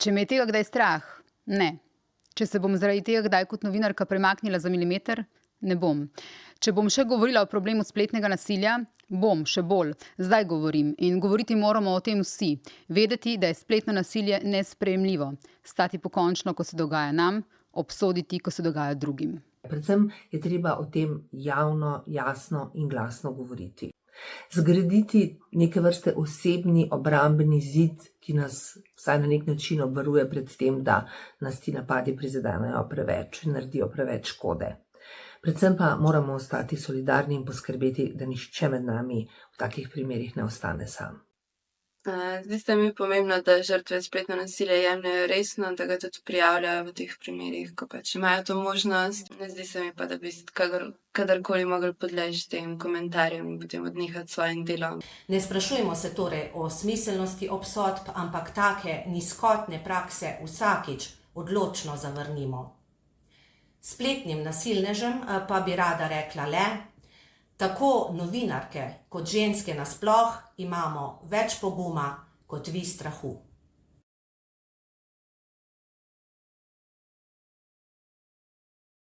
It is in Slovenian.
Če me je tega kdaj strah? Ne. Če se bom zaradi tega kdaj kot novinarka premaknila za milimeter? Ne bom. Če bom še govorila o problemu spletnega nasilja? Bom, še bolj. Zdaj govorim in govoriti moramo o tem vsi. Vedeti, da je spletno nasilje nesprejemljivo. Stati pokončno, ko se dogaja nam, obsoditi, ko se dogaja drugim. Predvsem je treba o tem javno, jasno in glasno govoriti. Zgraditi neke vrste osebni obrambni zid, ki nas vsaj na nek način obvaruje pred tem, da nas ti napadi prizadenejo preveč in naredijo preveč škode. Predvsem pa moramo ostati solidarni in poskrbeti, da nihče med nami v takih primerih ne ostane sam. Zdi se mi pomembno, da žrtve spletno nasilje jemljejo resno, da ga tudi prijavljajo v teh primerih, ko pač imajo to možnost. Ne zdi se mi pa, da bi kadarkoli mogli podleči tem komentarjem in potem odnehati s svojim delom. Ne sprašujemo se torej o smiselnosti obsodb, ampak take nizkotne prakse vsakič odločno zavrnimo. Spletnim nasilnežem pa bi rada rekla le: tako novinarke kot ženske nasploh imamo več poguma kot vi strahu.